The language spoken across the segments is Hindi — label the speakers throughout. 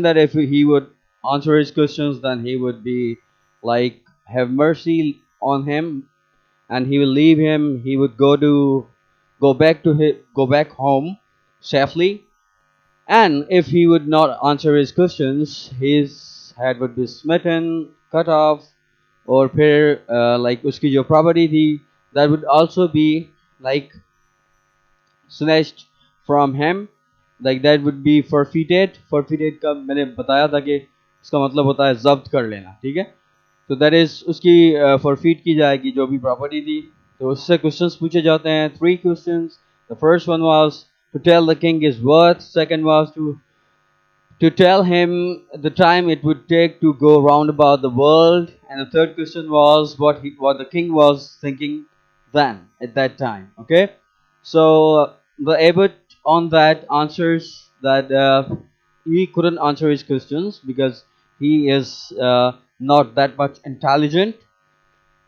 Speaker 1: that if he would answer his questions, then he would be like have mercy on him, and he will leave him. He would go back home safely. And if he would not answer his questions, his head would be smitten, cut off, or फिर like उसकी जो property थी, that would also be like snatched from him, like that would be forfeited. Forfeited का मैंने बताया था कि इसका मतलब होता है जब्त कर लेना, ठीक है. तो दैट इज उसकी forfeit की जाएगी जो भी प्रॉपर्टी थी. तो उससे क्वेश्चंस पूछे जाते हैं, 3 questions. The first one was to tell the king his worth. Second was to tell him the time it would take to go round about the world, and the third question was what the king was thinking then at that time. Okay, so the abbot on that answers that he couldn't answer his questions because he is not that much intelligent.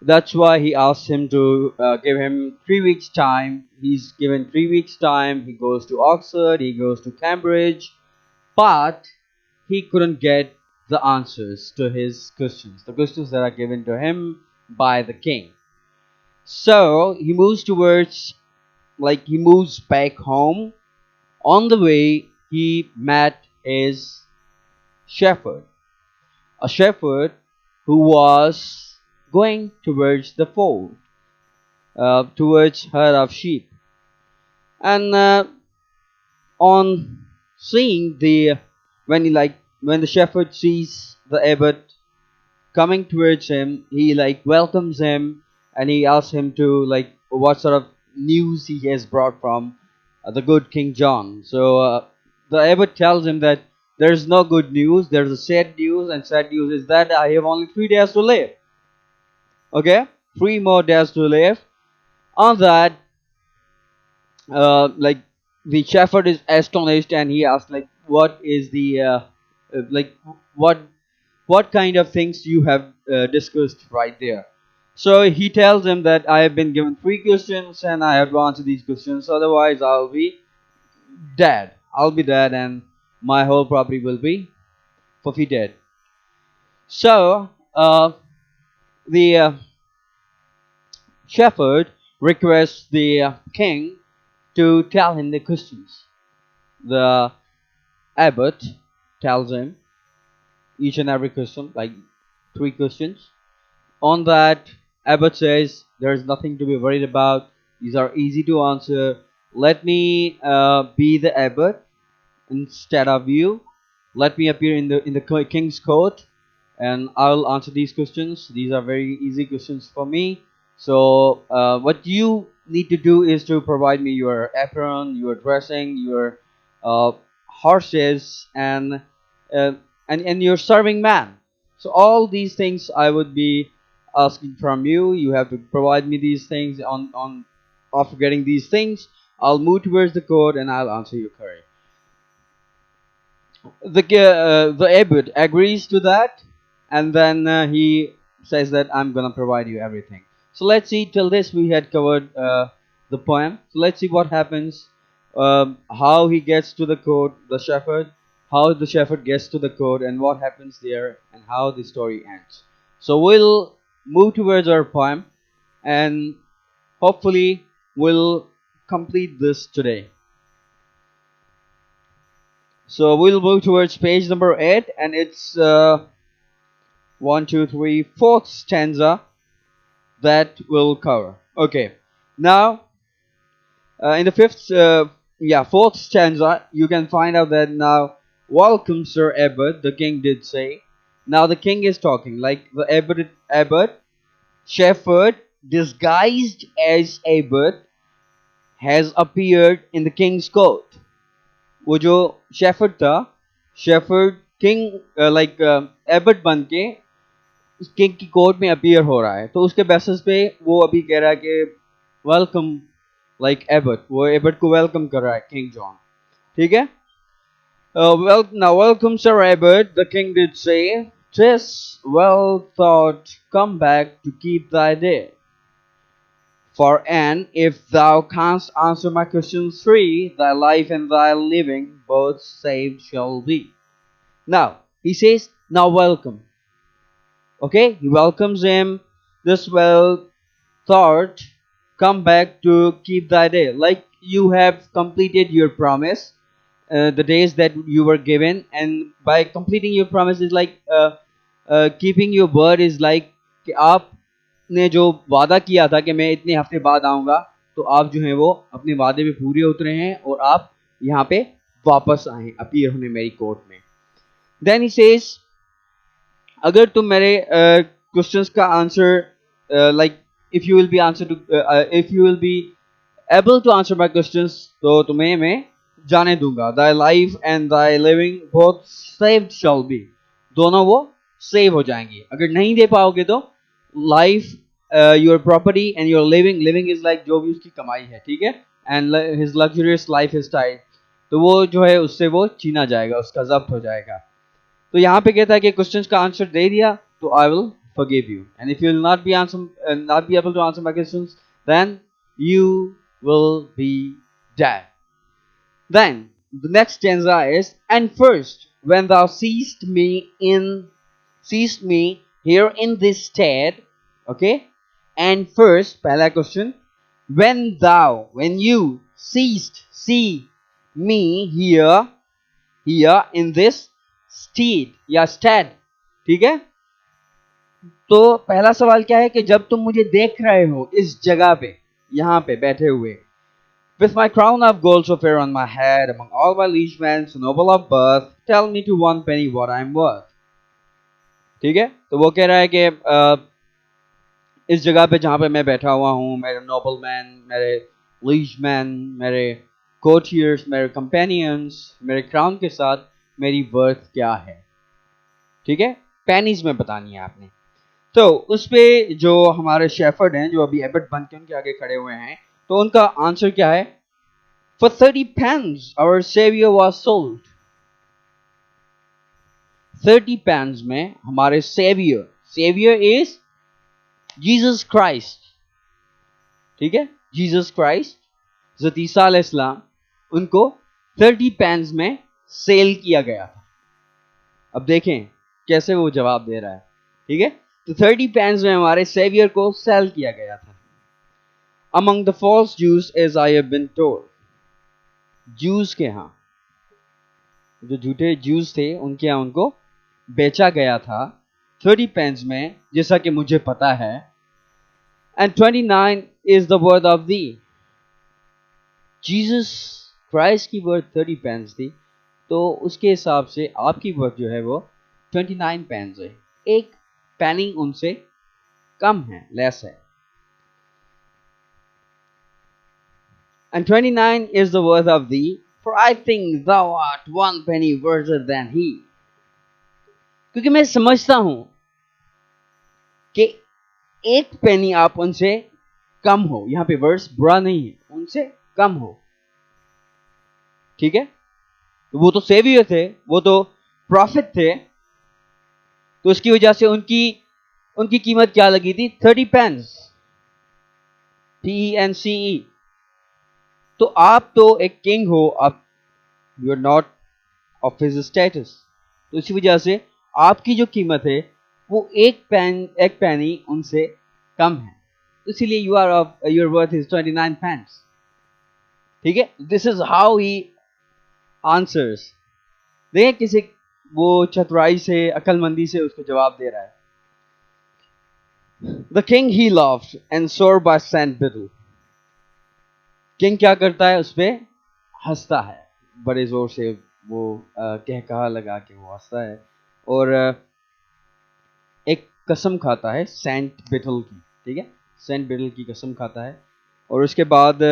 Speaker 1: That's why he asked him to give him 3 weeks time. He's given 3 weeks time. He goes to Oxford, he goes to Cambridge, but he couldn't get the answers to his questions, the questions that are given to him by the king. So he moves towards, like, he moves back home. On the way, he met his shepherd, a shepherd who was going towards the fold, towards herd of sheep. And on seeing the when the shepherd sees the abbot coming towards him, he like welcomes him, and he asks him to like what sort of news he has brought from the good King John. So the abbot tells him that there's no good news, there's a sad news, and sad news is that I have only 3 days to live. Okay, 3 more days to live. On that, like the shepherd is astonished, and he asks like what is the like what what kind of things you have discussed right there. So he tells him that I have been given 3 questions and I have to answer these questions, otherwise I'll be dead, and my whole property will be forfeited. So the shepherd requests the king to tell him the questions. The abbot tells him each and every question, like 3 questions. On that, abbot says, "There's nothing to be worried about. These are easy to answer. Let me be the abbot instead of you. Let me appear in the king's court, and I'll answer these questions. These are very easy questions for me. So what you need to do is to provide me your apron, your dressing, your uh, horses, uh, and your serving man. So all these things I would be asking from you. You have to provide me these things. On after getting these things, I'll move towards the court and I'll answer your query." The abbot agrees to that, and then he says that I'm gonna provide you everything. So let's see. Till this we had covered the poem. So let's see what happens. How he gets to the court, the shepherd. How the shepherd gets to the court, and what happens there, and how the story ends. So we'll move towards our poem, and hopefully we'll complete this today. So we'll move towards page number 8, and it's 4th stanza that we'll cover. Okay, now in the 4th stanza, you can find out that now, "Welcome, Sir Abbot," the king did say. Now the king is talking, like the abbot, shepherd disguised as abbot, has appeared in the king's court. वो जो शेफर्ड था, शेफर्ड किंग लाइक एबर्ट बन के किंग की कोर्ट में अपीयर हो रहा है. तो उसके बेसिस पे वो अभी कह रहा है कि वेलकम, लाइक एबर्ट, वो एबर्ट को वेलकम कर रहा है किंग जॉन. ठीक है. Now welcome, Sir Abbot, the king did say. "'Tis well thought, come back to keep thy day. For and if thou canst answer my questions 3, thy life and thy living both saved shall be." Now he says, now welcome. Okay, he welcomes him. This well thought, come back to keep thy day. Like you have completed your promise, the days that you were given, and by completing your promise is like keeping your word is like कि आपने जो वादा किया था कि मैं इतने हफ्ते बाद आऊँगा, तो आप जो हैं वो अपने वादे पे पूरे उतरे हैं और आप यहाँ पे वापस आए अपीयर होने मेरी कोर्ट में. देन ही सेज, अगर तुम मेरे क्वेश्चंस का answer like if you will be able to answer my questions, तो तुम्हें मैं जाने दूंगा. Thy life and thy living both saved shall be. दोनों वो सेव हो जाएंगी. अगर नहीं दे पाओगे तो life, your property and your living is like जो भी उसकी कमाई है, ठीक है, and his luxurious life style, तो वो जो है उससे वो छीना जाएगा, उसका जब्त हो जाएगा. तो यहाँ पे कहता है कि क्वेश्चंस का आंसर दे दिया तो I will forgive you, and if you will not be able to answer my questions, then you will be dead. Then the next stanza is, and first when thou seest me here in this stead, okay, and first pehla question, when you see me here in this stead या stead, ठीक है. तो पहला सवाल क्या है कि जब तुम मुझे देख रहे हो इस जगह पे, यहाँ पे बैठे हुए, with my crown of gold so fair on my head, among all my liegemen so noble of birth, tell me to one penny what I'm worth. ठीक है, तो वो कह रहा है कि इस जगह पे जहाँ पे मैं बैठा हुआ हूँ, मेरे नोबल मैन, मेरे लीजमैन, मेरे कोटियर्स, मेरे कंपेनियंस, मेरे क्राउन के साथ मेरी वर्थ क्या है. ठीक है, पेनीज में बतानी है आपने. तो उस पे जो हमारे शेफर्ड हैं, जो अभी एबट बन के उनके आगे खड़े हुए हैं, तो उनका आंसर क्या है? For 30 pence our savior was sold. 30 pence में हमारे सेवियर इज जीसस क्राइस्ट. ठीक है, जीसस क्राइस्ट, हज़रत ईसा अलैहिस्सलाम, उनको 30 pence में सेल किया गया था. अब देखें कैसे वो जवाब दे रहा है. ठीक है, तो 30 pence में हमारे सेवियर को सेल किया गया था. Among the false Jews, as I have been told. Jews के यहाँ, जो झूठे Jews थे, उनके यहाँ उनको बेचा गया था 30 pence में, जैसा कि मुझे पता है. And 29 is the word of thee. Jesus Christ की वर्थ 30 pence थी, तो उसके हिसाब से आपकी वर्थ जो है वो 29 pence है. एक पैनी उनसे कम है, लेस है. And 29 is the worth of thee, for I think thou art one penny worthier than he. क्योंकि मैं समझता हूं कि एक पेनी आप उनसे कम हो. यहां पे वर्स बुरा नहीं है, उनसे कम हो. ठीक है, वो तो सेवियर थे, वो तो प्रॉफिट थे, तो उसकी वजह से उनकी कीमत क्या लगी थी? 30 pence. PENCE. तो आप तो एक किंग हो, आप you are not of his status, तो इसी वजह से आपकी जो कीमत है वो एक पैनी उनसे कम है, इसीलिए योर वर्थ इज 29 pence. ठीक है, this is how he answers. देखिए किसी वो चतुराई से, अकलमंदी से उसको जवाब दे रहा है. The king he loved and सोर बाय सेंट बिटल. किंग क्या करता है? उस पर हंसता है, बड़े जोर से वो कहकहा लगा के वो हंसता है, और एक कसम खाता है सेंट बिटल की. ठीक है, सेंट बिटल की कसम खाता है, और उसके बाद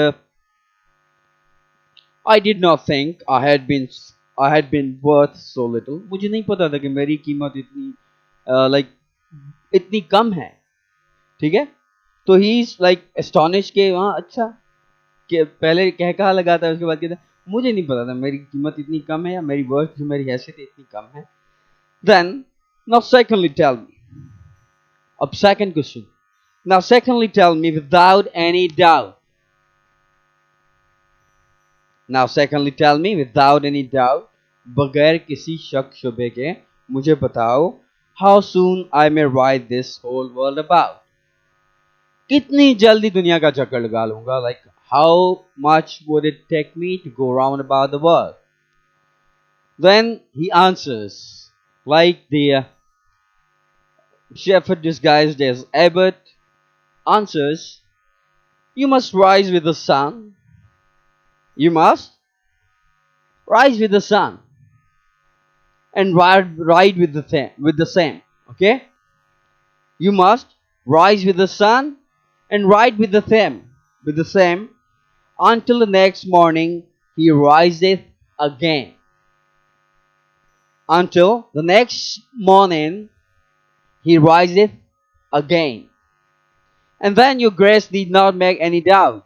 Speaker 1: I did not think I had been worth so little. मुझे नहीं पता था कि मेरी कीमत इतनी इतनी कम है. ठीक है, तो ही इज लाइक एस्टोनिश के वहाँ, अच्छा कि पहले कहकहा लगाता है, उसके बाद कहता है मुझे नहीं पता था मेरी कीमत इतनी कम है, या मेरी वर्थ जो मेरी हैसियत इतनी कम है. Then now secondly tell me. अब second question. Now secondly tell me without any doubt. Now secondly tell me without any doubt बगैर किसी शक शुबे के मुझे बताओ, how soon I may ride this whole world about, कितनी जल्दी दुनिया का चक्कर लगा लूंगा, like how much would it take me to go round about the world. Then he answers, like the shepherd disguised as Abbot answers, you must rise with the sun. You must rise with the sun and ride with the same. Okay? You must rise with the sun and ride with the same until the next morning he riseth again. Until the next morning he riseth again. And then your grace need not make any doubt.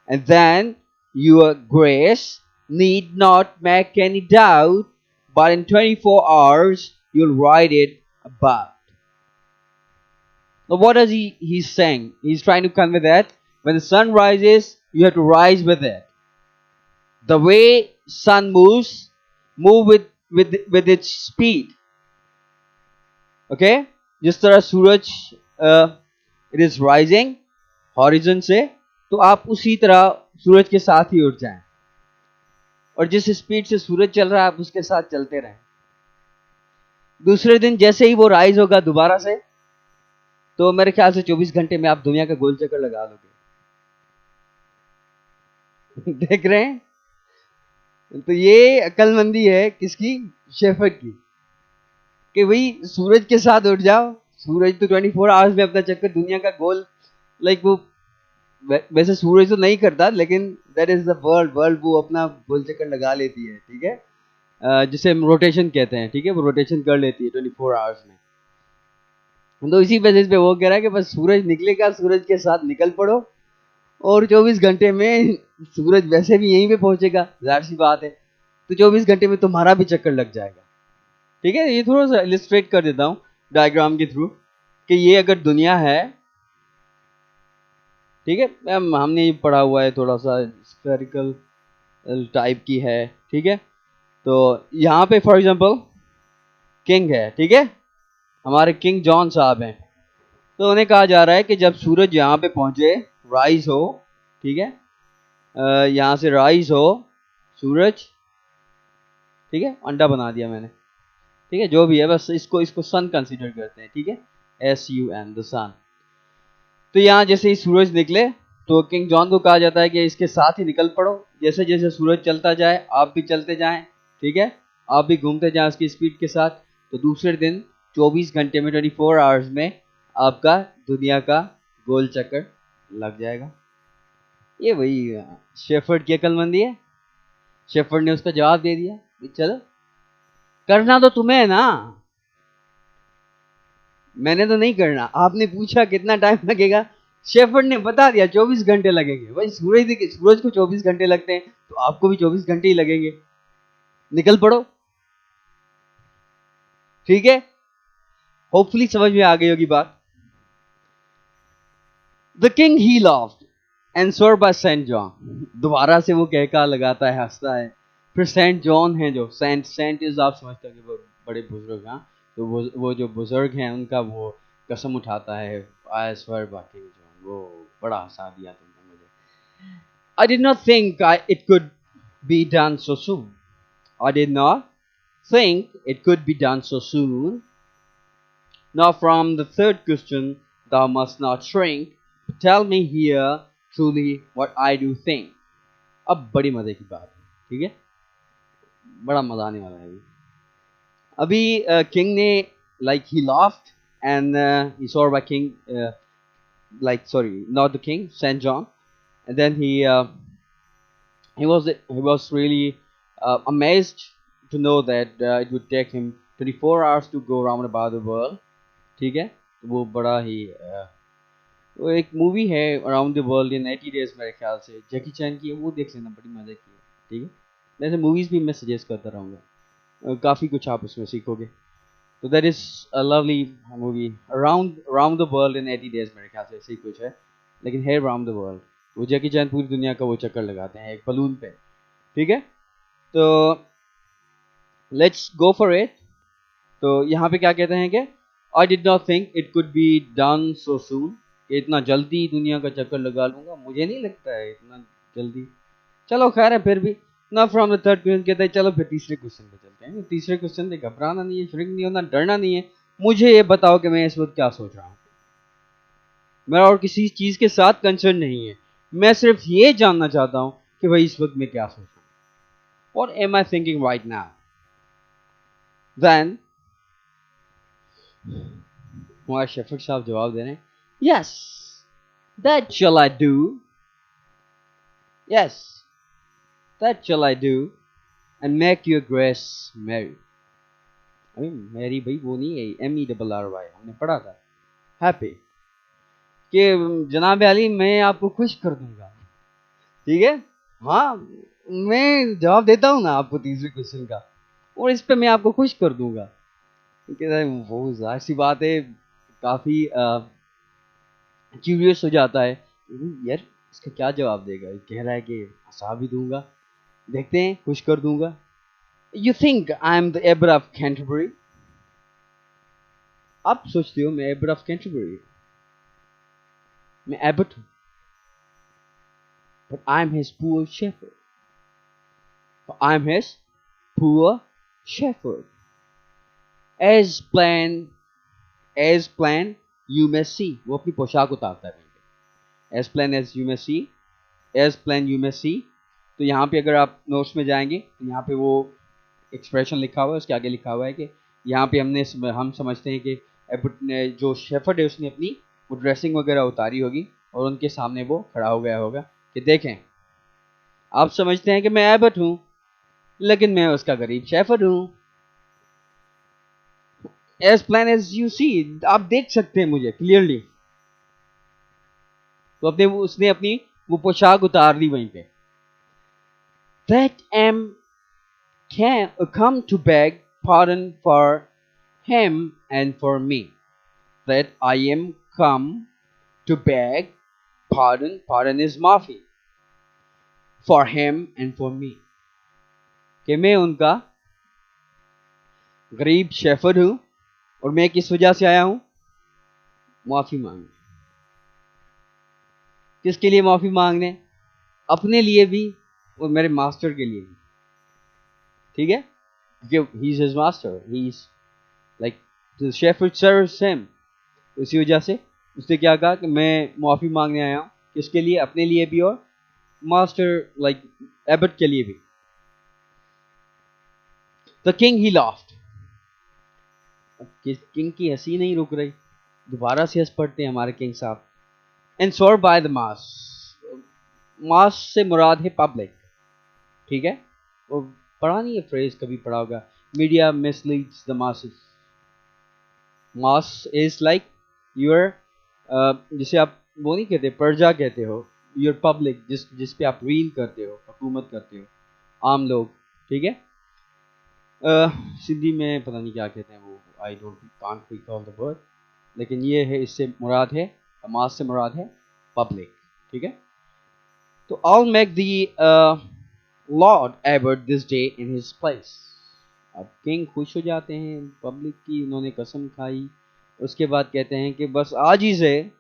Speaker 1: And then your grace need not make any doubt, but in 24 hours you'll ride it about. Now what does he's saying? He's trying to convey that when the sun rises, you have to rise with it. The way sun moves, move with its speed. Okay? जिस तरह सूरज it is rising horizon से, तो आप उसी तरह सूरज के साथ ही उठ जाएं और जिस स्पीड से सूरज चल रहा है आप उसके साथ चलते रहें. दूसरे दिन जैसे ही वो राइज होगा दोबारा से, तो मेरे ख्याल से 24 घंटे में आप दुनिया का गोल चक्कर लगा लोगे. देख रहे हैं? तो ये अक्लमंदी है किसकी? शेफर्ड की, कि भाई सूरज के साथ उठ जाओ. सूरज तो 24 आवर्स में अपना चक्कर दुनिया का गोल, लाइक वो वैसे सूरज तो नहीं करता, लेकिन दैट इज द वर्ल्ड वो अपना गोल चक्कर लगा लेती है. ठीक है, जिसे हम रोटेशन कहते हैं. ठीक है, वो रोटेशन कर लेती है 24 आवर्स में. तो इसी बेसिस पे वो कह रहा है कि बस सूरज निकलेगा, सूरज के साथ निकल पड़ो और 24 घंटे में सूरज वैसे भी यहीं पे पहुंचेगा, जाहिर सी बात है. तो 24 घंटे में तुम्हारा भी चक्कर लग जाएगा. ठीक है, ये थोड़ा सा इलिस्ट्रेट कर देता हूँ डायग्राम के थ्रू कि ये अगर दुनिया है, ठीक है, हमने ये पढ़ा हुआ है, थोड़ा सा स्फेरिकल टाइप की है. ठीक है, तो यहाँ पे फॉर एग्जांपल किंग है. ठीक है, हमारे किंग जॉन साहब हैं. तो उन्हें कहा जा रहा है कि जब सूरज यहाँ पे पहुंचे, राइज हो, ठीक है, यहाँ से राइज हो सूरज. ठीक है, अंडा बना दिया मैंने. ठीक है, जो भी है, बस इसको सन कंसीडर करते हैं. ठीक है, SUN, द सन. तो यहाँ जैसे ही सूरज निकले तो किंग जॉन को कहा जाता है कि इसके साथ ही निकल पड़ो. जैसे जैसे सूरज चलता जाए आप भी चलते जाएं. ठीक है, आप भी घूमते जाएं उसकी स्पीड के साथ. तो दूसरे दिन 24 घंटे में 24 आवर्स में आपका दुनिया का गोल चक्कर लग जाएगा. ये वही शेफर्ड की अक्लमंदी है. शेफर्ड ने उसका जवाब दे दिया, चलो करना तो तुम्हें है ना, मैंने तो नहीं करना. आपने पूछा कितना टाइम लगेगा, शेफर्ड ने बता दिया 24 घंटे लगेंगे. भाई सूरज को 24 घंटे लगते हैं, तो आपको भी 24 घंटे ही लगेंगे. निकल पड़ो. ठीक है, होपफुली समझ में आ गई होगी बात. The king he laughed and स्वर बाय सेंट जॉन. दोबारा से वो कहका लगाता है, हंसता है. फिर सेंट जॉन है, जो सेंट इज, आप समझते हो वो बड़े बुजुर्ग. हाँ, तो वो जो बुजुर्ग हैं उनका वो कसम उठाता है, आई स्वर बाय किंग जॉन. वो बड़ा हंसा दिया तुमने मुझे. आई did not think it could be done so soon. I did not think it could be done so soon. Now from the third question, thou must not shrink. Tell me here truly what I do think. अब बड़ी मजे की बात है. ठीक है, बड़ा मजा आने वाला है अभी. किंग ने like he laughed and he saw by king like sorry not the king, Saint John. And then he was really amazed to know that it would take him 24 hours to go round about the world. ठीक है, वो बड़ा ही वो एक मूवी है around the world in 80 days, मेरे ख्याल से जैकी चैन की है, वो देख लेना, बड़ी मजे की है. ठीक है, वैसे मूवीज भी मैं सजेस्ट करता रहूँगा, काफ़ी कुछ आप उसमें सीखोगे. तो that is a lovely movie, around the world in 80 days, मेरे ख्याल से ऐसे ही कुछ है, लेकिन है अराउंड द वर्ल्ड. वो जैकी चैन पूरी दुनिया का वो चक्कर लगाते हैं एक बलून पे. ठीक है, तो लेट्स गो फॉर इट। तो यहाँ पे क्या कहते हैं कि I did not think it could be done so soon, कि इतना जल्दी दुनिया का चक्कर लगा लूंगा, मुझे नहीं लगता है इतना जल्दी। चलो खैर है, फिर भी ना फ्रॉम द थर्ड क्वेश्चन कहते हैं चलो फिर तीसरे क्वेश्चन पे चलते हैं। तीसरे क्वेश्चन से घबराना नहीं है, श्रिंक नहीं होना, डरना नहीं है। मुझे ये बताओ कि मैं इस वक्त क्या सोच रहा हूँ। मेरा और किसी चीज के साथ कंसर्न नहीं है, मैं सिर्फ ये जानना चाहता हूँ कि भाई इस वक्त मैं क्या सोच रहा हूँ। What am I thinking right now? Then हमारे शेफर्ड साहब जवाब दे रहे हैं, yes, that shall I do, yes, that shall I do and make your grace merry। अभी मैरी भाई वो नहीं है MERRY, हमने पढ़ा था हैप्पी, कि जनाब अली मैं आपको खुश कर दूंगा। ठीक है, हाँ मैं जवाब देता हूँ ना आपको तीसरे क्वेश्चन का, और इस पे मैं आपको खुश कर दूंगा। वो जाहिर सी बात है, काफी क्यूरियस हो जाता है यार इसका क्या जवाब देगा। कह रहा है कि हंसा भी दूंगा, देखते हैं खुश कर दूंगा। You think I am the abbot of Canterbury. आप सोचते हो मैं एबट ऑफ कैंटरबरी, मैं एबट हूं, but I am his poor shepherd, I am his poor shepherd. As plain, as plain you may see, वो अपनी पोशाक उतारता है। As plain as you may see, as plain you may see. तो यहाँ पे अगर आप नोट्स में जाएंगे तो यहाँ पे वो एक्सप्रेशन लिखा हुआ है, उसके आगे लिखा हुआ है कि यहाँ पे हम समझते हैं कि एबट ने, जो शेफर्ड है, उसने अपनी वो ड्रेसिंग वगैरह उतारी होगी और उनके सामने वो खड़ा हो गया होगा कि देखें, आप समझते हैं कि मैं एबट हूँ लेकिन मैं उसका गरीब शेफर्ड हूँ। As plain as you see, आप देख सकते हैं मुझे क्लियरली। तो उसने अपनी वो पोशाक उतार ली वहीं पे। That am can come to beg pardon for him and for me. That I am come to beg pardon, pardon is माफी, for him and for me, कि मैं उनका गरीब शेफर्ड हूं और मैं किस वजह से आया हूं, माफी मांगने। किसके लिए माफी मांगने? अपने लिए भी और मेरे मास्टर के लिए भी। ठीक है, क्योंकि he is his master, he is like the shepherd serves him. उसी वजह से उसने क्या कहा कि मैं माफी मांगने आया हूं, किसके लिए? अपने लिए भी और मास्टर लाइक एबट के लिए भी। The king he laughed. King की हंसी नहीं रुक रही, दोबारा से हंस पड़ते हैं हमारे किंग साहब। एंड स्वॉर बाय द मास, मास से मुराद है पब्लिक। ठीक है, वो पढ़ा नहीं है फ्रेज, कभी पढ़ा होगा, media misleads the masses. Mass is like your, जिसे आप वो नहीं कहते प्रजा कहते हो, यूर पब्लिक, जिस पे आप रील करते हो, हुकूमत करते हो, आम लोग। ठीक है, सिंधी में पता नहीं क्या कहते हैं वो, I don't can't recall the word, लेकिन ये है, इससे मुराद है, मास से मुराद है पब्लिक। ठीक है, तो I'll make the Lord Abbot this day in his place। अब किंग खुश हो जाते हैं, पब्लिक की उन्होंने कसम खाई, उसके बाद कहते हैं कि बस आज ही से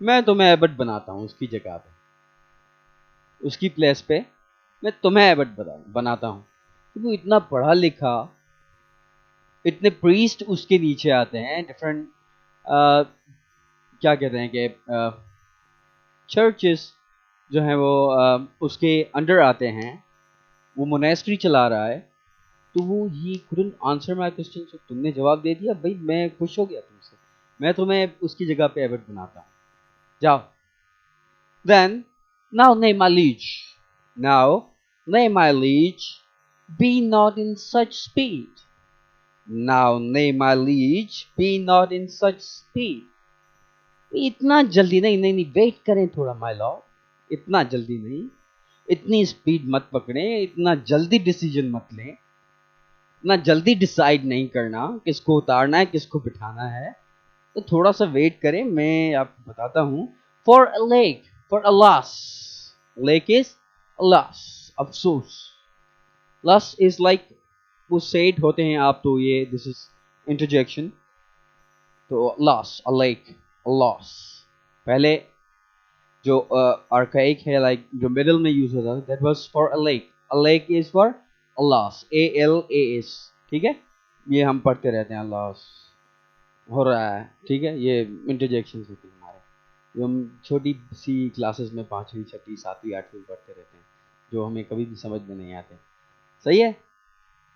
Speaker 1: मैं तुम्हें एबट बनाता हूँ, उसकी जगह पे, उसकी प्लेस पे मैं तुम्हें एबट बनाता हूँ। तो वो इतना पढ़ा लिखा, इतने प्रीस्ट उसके नीचे आते हैं, डिफरेंट क्या कहते हैं कि चर्चेस जो हैं वो उसके अंडर आते हैं, वो मोनेस्ट्री चला रहा है। तो वो ही couldn't आंसर माय क्वेश्चन। तो तुमने जवाब दे दिया भाई, मैं खुश हो गया तुमसे, मैं तुम्हें उसकी जगह पे एबट बनाता हूँ, जाओ। Then now name my liege, now name my liege, be not in such speed, now name my liege, be not in such speed। इतना जल्दी नहीं, नहीं नहीं, वेट करें थोड़ा माय लॉर्ड, इतना जल्दी नहीं, इतनी स्पीड मत पकड़े, इतना जल्दी डिसीजन मत लें, इतना जल्दी डिसाइड नहीं करना किसको उतारना है किसको बिठाना है, तो थोड़ा सा वेट करें, मैं आपको बताता हूं। For a lake, for a loss, lake is loss, अफसोस, लॉस इज लाइक वो सेट होते हैं आप, तो ये दिस इज इंटरजेक्शन। तो loss, a lake, a loss, पहले जो आर्काइक है, लाइक जो मिडिल में यूज होता है, that was for a lake. A lake is for a loss, ALAS, ठीक है। ये हम पढ़ते रहते हैं, लॉस हो रहा है, ठीक है। ये इंटरजेक्शन होती है हमारे, जो हम छोटी सी क्लासेस में 5वीं 6वीं 7वीं 8वीं पढ़ते रहते हैं, जो हमें कभी भी समझ में नहीं आते। सही है।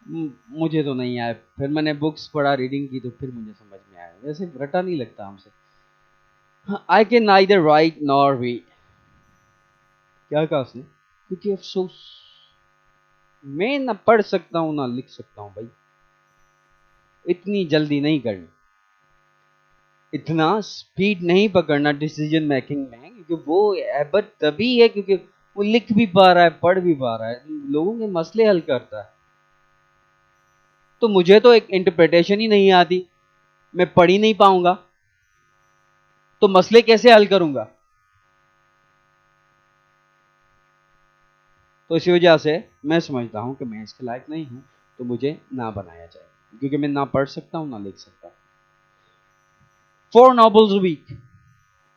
Speaker 1: मुझे तो नहीं आया, फिर मैंने बुक्स पढ़ा, रीडिंग की, तो फिर मुझे समझ में आया। वैसे रटा नहीं लगता हमसे। I can neither right nor read. क्या कहा उसने? क्योंकि अफसोस, मैं ना पढ़ सकता हूँ ना लिख सकता हूँ भाई। इतनी जल्दी नहीं करनी, इतना स्पीड नहीं पकड़ना डिसीजन मेकिंग में, क्योंकि वो एबट तभी है क्योंकि वो लिख भी पा रहा है, पढ़ भी पा रहा है, लोगों के मसले हल करता है। तो मुझे तो एक इंटरप्रिटेशन ही नहीं आती, मैं पढ़ ही नहीं पाऊंगा, तो मसले कैसे हल करूंगा? तो इसी वजह से मैं समझता हूं कि मैं इसके लायक नहीं हूं, तो मुझे ना बनाया जाए, क्योंकि मैं ना पढ़ सकता हूं ना लिख सकता। 4 नोबल्स a week।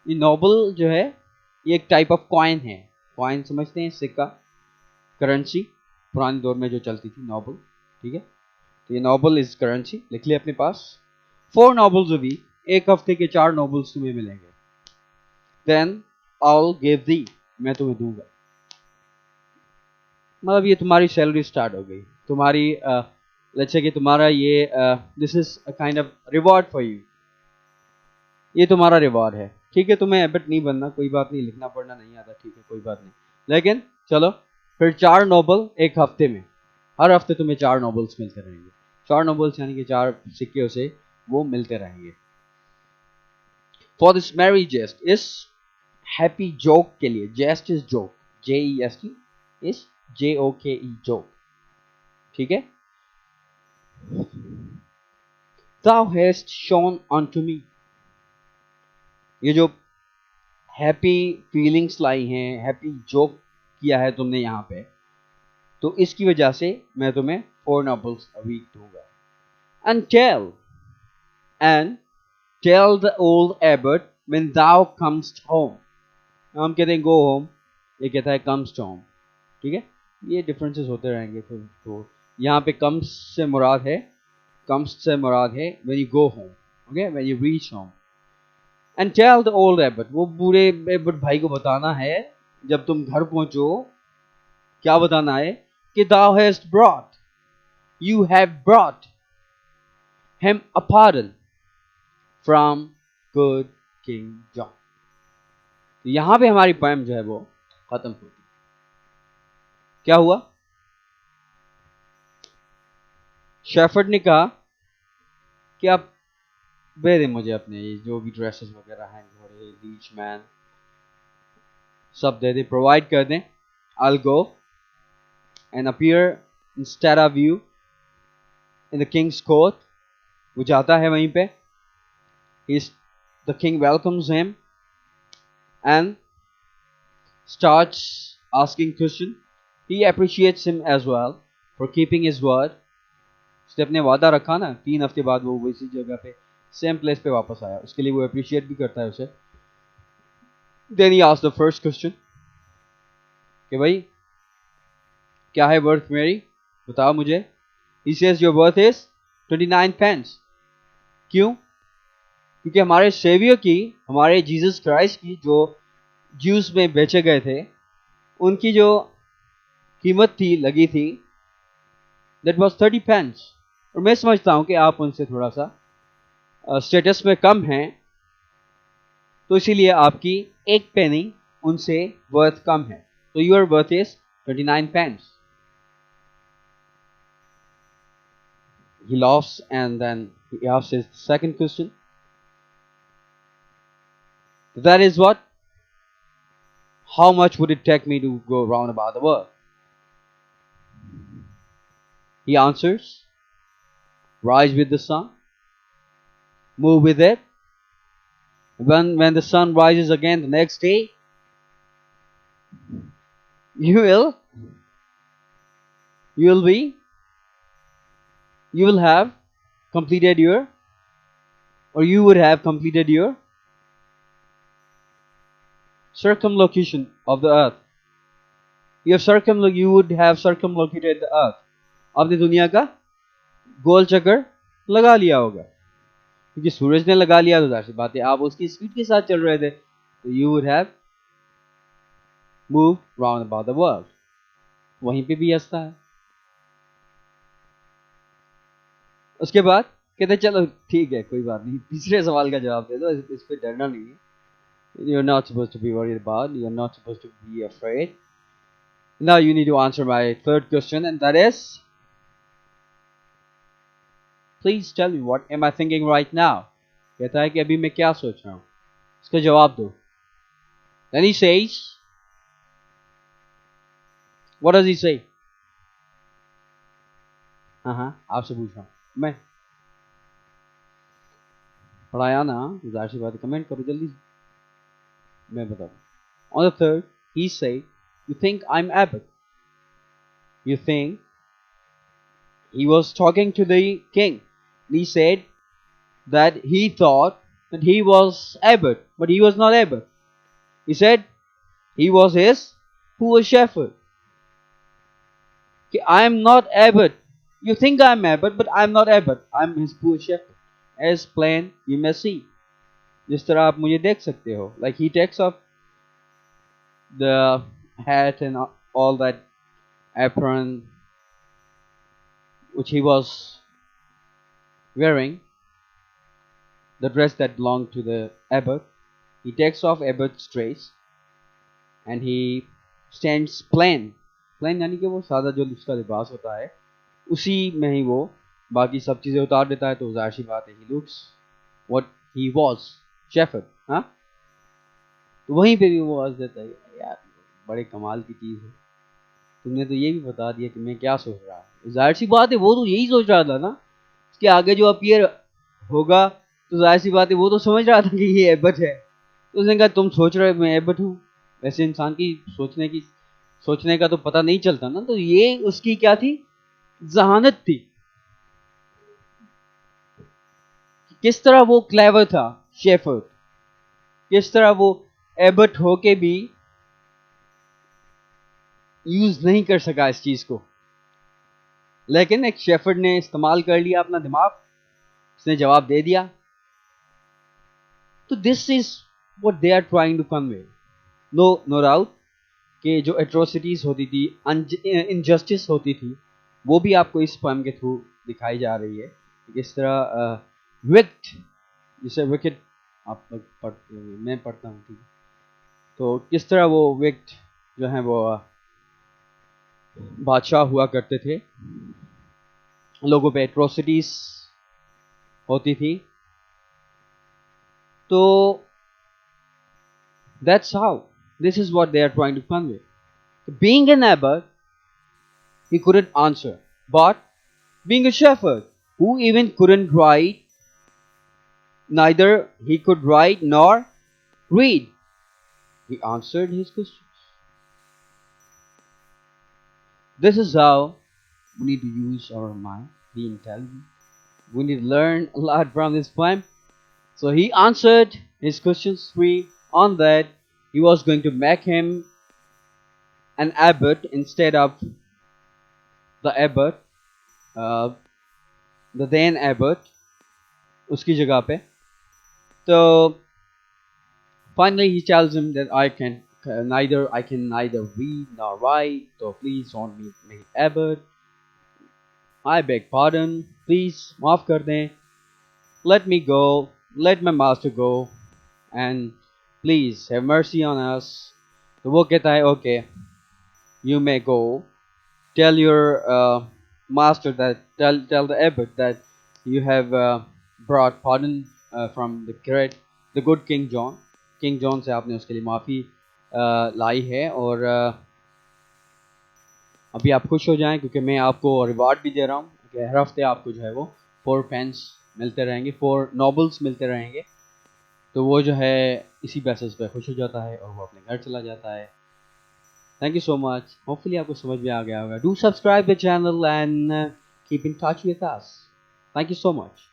Speaker 1: ये नोबल जो है, ये एक टाइप ऑफ कॉइन है। कॉइन समझते हैं, सिक्का, करेंसी, पुराने दौर में जो चलती थी, नोबल, ठीक है। तो ये नोबल इज करेंसी, लिख लिया अपने पास। 4 नोबल्स a week, एक हफ्ते के 4 नोबल्स तुम्हें मिलेंगे। देन I'll give thee, मैं तुम्हें दूंगा। मतलब ये तुम्हारी सैलरी स्टार्ट हो गई, तुम्हारी लेट्स से कि तुम्हारा ये this is a kind of reward for you, ये तुम्हारा रिवॉर्ड है, ठीक है। तुम्हें एबट नहीं बनना, कोई बात नहीं, लिखना पढ़ना नहीं आता, ठीक है, कोई बात नहीं, लेकिन चलो फिर 4 नोबल एक हफ्ते में, हर हफ्ते तुम्हें 4 नोबल्स मिलते रहेंगे। 4 नोबल्स यानी कि 4 से वो मिलते रहेंगे। फॉर दिस मैरी जेस्ट, इस हैप्पी जोक के लिए, जेस्ट इज जोक, JEST, इस JOKE जोक, ठीक है। Thou hast shown unto me, ये जो हैप्पी फीलिंग्स लाई हैं, हैप्पी जोक किया है तुमने यहाँ पे, तो इसकी वजह से मैं तुम्हें 4 नोबल्स a week दूंगा। And tell the old abbot when thou comest home। हम कहते हैं go home, ये कहता है comes home, ठीक है। ये डिफरेंसेस होते रहेंगे फिर। तो यहाँ पे comes से मुराद है, when you go home, okay, when you reach home। And tell the old abbot, वो बूढ़े एबट भाई को बताना है जब तुम घर पहुंचो, क्या बताना है कि thou hast brought, you have brought him a pardon from good King John। तो यहां पे हमारी पोएम जो है वो खत्म होती। क्या हुआ? शेफर्ड ने कहा कि आप दे दें मुझे अपने ये जो भी ड्रेसेस वगैरह हैं, घोड़े, लीच मैन, सब दे दे, प्रोवाइड कर दें। I'll go and appear instead of you in the king's court। वो जाता है वहीं पे, the king welcomes him and starts asking question। He appreciates him as well for keeping his word। उसने अपने वादा रखा ना, 3 हफ्ते बाद वो इसी जगह पे, सेम प्लेस पे वापस आया, उसके लिए वो अप्रिशिएट भी करता है उसे। Then he asked the first question कि भाई क्या है वर्थ मेरी, बताओ मुझे। He says your worth is 29 pence। क्यों? क्योंकि हमारे सेवियर की, हमारे जीसस क्राइस्ट की, जो ज्यूस में बेचे गए थे, उनकी जो कीमत थी, लगी थी, that was 30 pence। और मैं समझता हूं कि आप उनसे थोड़ा सा स्टेटस में कम हैं, तो इसीलिए आपकी एक पेनी उनसे वर्थ कम है। तो your worth is 29 pence। He laughs and then he asks his second question। That is what? How much would it take me to go round about the world? He answers, rise with the sun, move with it. When the sun rises again the next day, you will be you will have completed your, or you would have completed your circumlocution of the earth. You would have circumlocated the earth. आपने दुनिया का गोल चक्कर लगा लिया होगा, क्योंकि सूरज ने लगा लिया तो जाहिर सी बात है आप उसकी स्पीड के साथ चल रहे थे, तो you would have moved round about the world. वहीं पे भी हंसता है. उसके बाद कहते चलो ठीक है कोई बात नहीं, तीसरे सवाल का जवाब दे दो, इस पे डरना नहीं है. You're not supposed to be worried about, you're not supposed to be afraid. Now you need to answer my third question, and that is, please tell me what am I thinking right now. कहता है कि अभी मैं क्या सोच रहा हूँ, इसका जवाब दो. Then he says, what does he say? आपसे पूछ रहा हूँ मैं, पढ़ाया ना, जाहिर सी बात है, कमेंट करो जल्दी, मैं बताऊँ. On the third, he said, you think I'm Abbot? You think? He was talking to the king. He said that he thought that he was Abbot, but he was not Abbot. He said he was his poor shepherd. I am not Abbot. You think I am Abbot, but I am not Abbot. I am his poor shepherd. As plain you may see. जिस तरह आप मुझे देख सकते हो. Like he takes off the hat and all that apron which he was wearing, the dress that belonged to the abbot. He takes off abbot's dress and he stands plain. Plain यानी कि वो सादा जो उसका लिबास होता है उसी में ही वो बाकी सब चीज़ें उतार देता है, तो जाहिर सी बात है he looks what he was, shepherd. हाँ, तो वहीं पे भी वो हंस देता है, यार बड़े कमाल की चीज़ है, तुमने तो ये भी बता दिया कि मैं क्या सोच रहा हूँ. जाहिर सी बात है वो तो यही सोच रहा था ना, उसके आगे जो अपीयर होगा तो जाहिर सी बात है वो तो समझ रहा था कि ये एबट है, तो उसने कहा तुम सोच रहे हो मैं एबट हूँ. वैसे इंसान की सोचने का तो पता नहीं चलता ना, तो ये उसकी क्या थी, जहानत थी, किस तरह वो क्लेवर था शेफर्ड, किस तरह वो एबट होके भी यूज नहीं कर सका इस चीज को, लेकिन एक शेफर्ड ने इस्तेमाल कर लिया अपना दिमाग, उसने जवाब दे दिया. तो this is what they are trying to convey. No doubt कि जो एट्रोसिटीज होती थी, इनजस्टिस होती थी, वो भी आपको इस पोएम के थ्रू दिखाई जा रही है. किस तरह विक्ट, जिसे विकेट आप मैं पढ़ता हूँ, ठीक है, तो किस तरह वो विक्ट जो है वो बादशाह हुआ करते थे, लोगों पे एट्रोसिटीज होती थी. तो that's how, this is what they are trying to convey. Being an abbot, he couldn't answer, but being a shepherd who even couldn't write, neither he could write nor read, he answered his questions. This is how we need to use our mind, be intelligent. We need to learn a lot from this poem. So he answered his questions free. On that, he was going to make him an abbot instead of the abbot, the then abbot, उसकी जगह पे. So finally he tells him that I can neither read nor write, so please don't make me abbot. I beg pardon, please माफ कर दें. Let me go, let my master go, and please have mercy on us. तो वो कहता है okay, you may go. Tell your master that tell the abbot that you have brought pardon from the good King John. King John से आपने उसके लिए माफ़ी लाई है, और अभी आप खुश हो जाएं क्योंकि मैं आपको रिवार्ड भी दे रहा हूँ कि हर हफ्ते आपको जो है वो 4 पेन्स मिलते रहेंगे, 4 नॉवेल्स मिलते रहेंगे. तो वो जो है इसी बेसिस पे खुश हो जाता है और वो अपने घर चला जाता है. Thank you so much. Hopefully आपको समझ में आ गया होगा. Do subscribe the channel and keep in touch with us. Thank you so much.